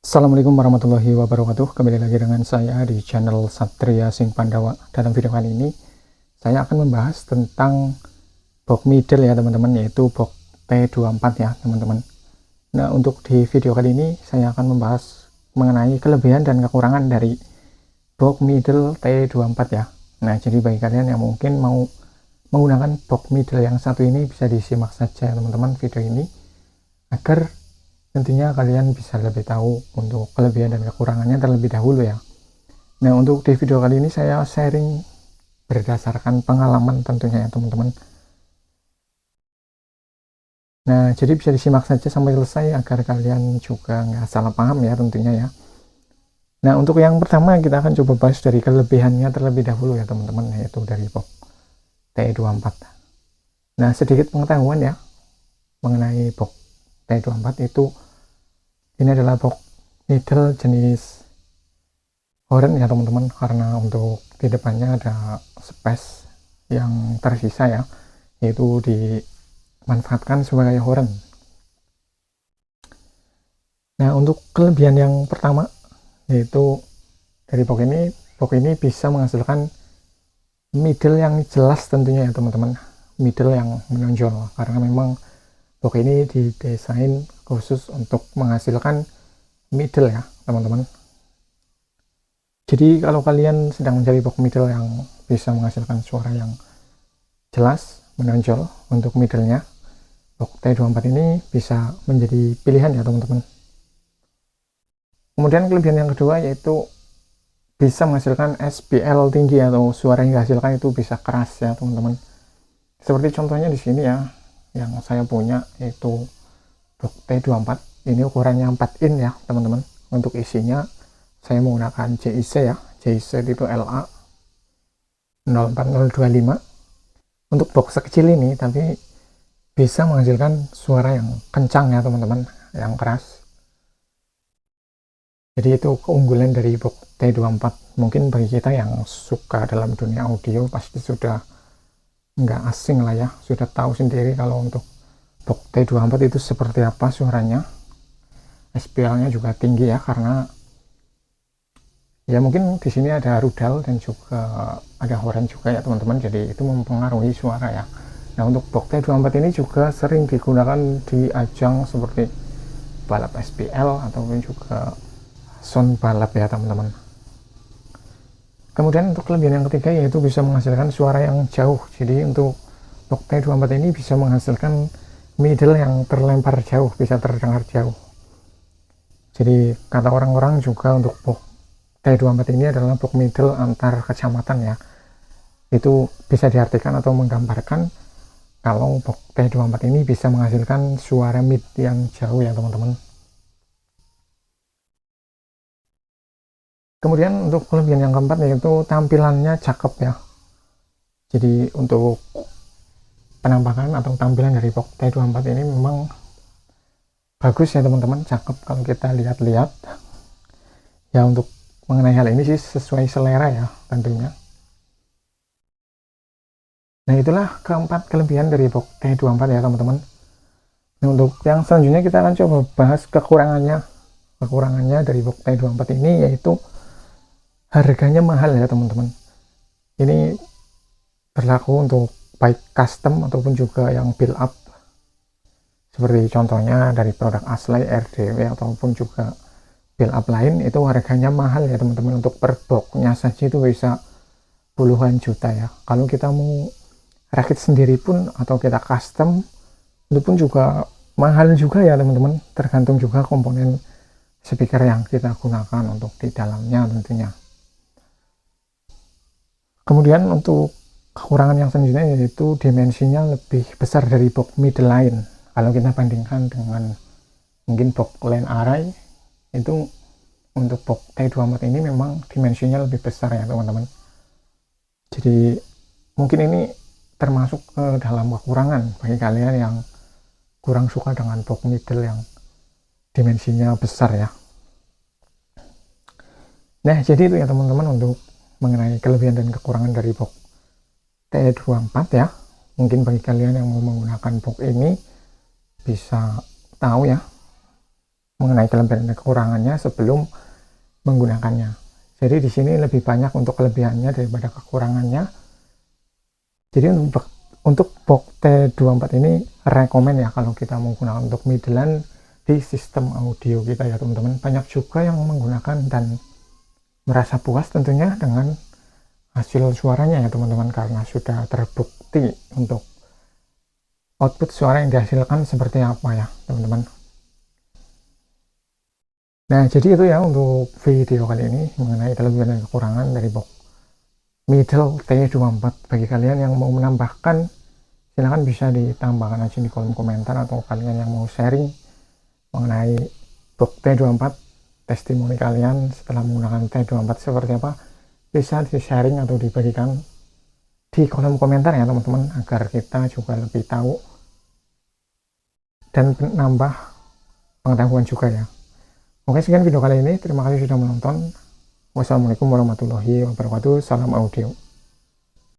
Assalamualaikum warahmatullahi wabarakatuh. Kembali lagi dengan saya di channel Satria Sing Pandawa. Dalam video kali ini saya akan membahas tentang box middle ya teman-teman, yaitu box T24 ya teman-teman. Nah, untuk di video kali ini saya akan membahas mengenai kelebihan dan kekurangan dari box middle T24 ya. Nah, jadi bagi kalian yang mungkin mau menggunakan box middle yang satu ini, bisa disimak saja ya teman-teman video ini, agar tentunya kalian bisa lebih tahu untuk kelebihan dan kekurangannya terlebih dahulu ya. Nah, untuk di video kali ini saya sharing berdasarkan pengalaman tentunya ya teman-teman. Nah, jadi bisa disimak saja sampai selesai agar kalian juga nggak salah paham ya tentunya ya. Nah, untuk yang pertama kita akan coba bahas dari kelebihannya terlebih dahulu ya teman-teman, yaitu dari box T24. Nah, sedikit pengetahuan ya mengenai box T24 itu, ini adalah box middle jenis Horen ya teman-teman, karena untuk di depannya ada space yang tersisa ya, yaitu dimanfaatkan sebagai Horen. Nah, untuk kelebihan yang pertama yaitu dari box ini bisa menghasilkan middle yang jelas tentunya ya teman-teman, middle yang menonjol, karena memang box ini didesain khusus untuk menghasilkan middle ya teman-teman. Jadi kalau kalian sedang mencari box middle yang bisa menghasilkan suara yang jelas, menonjol untuk middle-nya, box T24 ini bisa menjadi pilihan ya teman-teman. Kemudian kelebihan yang kedua yaitu bisa menghasilkan SPL tinggi, atau suara yang dihasilkan itu bisa keras ya teman-teman. Seperti contohnya di sini ya, yang saya punya yaitu box T24. Ini ukurannya 4 in ya teman-teman. Untuk isinya saya menggunakan JIC ya, JIC itu LA 04025. Untuk box sekecil ini tapi bisa menghasilkan suara yang kencang ya teman-teman, yang keras. Jadi itu keunggulan dari box T24. Mungkin bagi kita yang suka dalam dunia audio pasti sudah nggak asing lah ya, sudah tahu sendiri kalau untuk box T24 itu seperti apa suaranya. SPL-nya juga tinggi ya, karena ya mungkin di sini ada rudal dan juga ada horen juga ya teman-teman, jadi itu mempengaruhi suara ya. Nah, untuk box T24 ini juga sering digunakan di ajang seperti balap SPL ataupun juga sound balap ya teman-teman. Kemudian untuk kelebihan yang ketiga yaitu bisa menghasilkan suara yang jauh. Jadi untuk box T24 ini bisa menghasilkan middle yang terlempar jauh, bisa terdengar jauh. Jadi kata orang-orang juga untuk box T24 ini adalah box middle antar kecamatan ya. Itu bisa diartikan atau menggambarkan kalau box T24 ini bisa menghasilkan suara mid yang jauh ya teman-teman. Kemudian untuk kelebihan yang keempat yaitu tampilannya cakep ya. Jadi untuk penampakan atau tampilan dari box T24 ini memang bagus ya teman-teman, cakep kalau kita lihat-lihat ya. Untuk mengenai hal ini sih sesuai selera ya tentunya. Nah, itulah keempat kelebihan dari box T24 ya teman-teman. Nah, untuk yang selanjutnya kita akan coba bahas kekurangannya dari box T24 ini, yaitu harganya mahal ya teman-teman. Ini berlaku untuk baik custom ataupun juga yang build up, seperti contohnya dari produk Aslay, RDW ataupun juga build up lain. Itu harganya mahal ya teman-teman. Untuk per boxnya saja itu bisa puluhan juta ya. Kalau kita mau rakit sendiri pun atau kita custom itu pun juga mahal juga ya teman-teman, tergantung juga komponen speaker yang kita gunakan untuk di dalamnya tentunya. Kemudian untuk kekurangan yang selanjutnya yaitu dimensinya lebih besar dari box middle lain. Kalau kita bandingkan dengan mungkin box line array, itu untuk box T24 ini memang dimensinya lebih besar ya teman-teman. Jadi mungkin ini termasuk ke dalam kekurangan bagi kalian yang kurang suka dengan box middle yang dimensinya besar ya. Nah, jadi itu ya teman-teman untuk mengenai kelebihan dan kekurangan dari box T24 ya. Mungkin bagi kalian yang mau menggunakan box ini bisa tahu ya mengenai kelebihan dan kekurangannya sebelum menggunakannya. Jadi di sini lebih banyak untuk kelebihannya daripada kekurangannya. Jadi untuk box T24 ini rekomen ya kalau kita menggunakan untuk middleland di sistem audio kita ya teman-teman. Banyak juga yang menggunakan dan merasa puas tentunya dengan hasil suaranya ya teman-teman, karena sudah terbukti untuk output suara yang dihasilkan seperti apa ya teman-teman. Nah jadi itu ya untuk video kali ini mengenai kelebihan dan kekurangan dari box middle T24. Bagi kalian yang mau menambahkan, silahkan bisa ditambahkan aja di kolom komentar, atau kalian yang mau sharing mengenai box T24, testimoni kalian setelah menggunakan T24 seperti apa, bisa di sharing atau dibagikan di kolom komentar ya teman-teman, agar kita juga lebih tahu dan nambah pengetahuan juga ya. Oke, sekian video kali ini, terima kasih sudah menonton. Wassalamualaikum warahmatullahi wabarakatuh. Salam audio.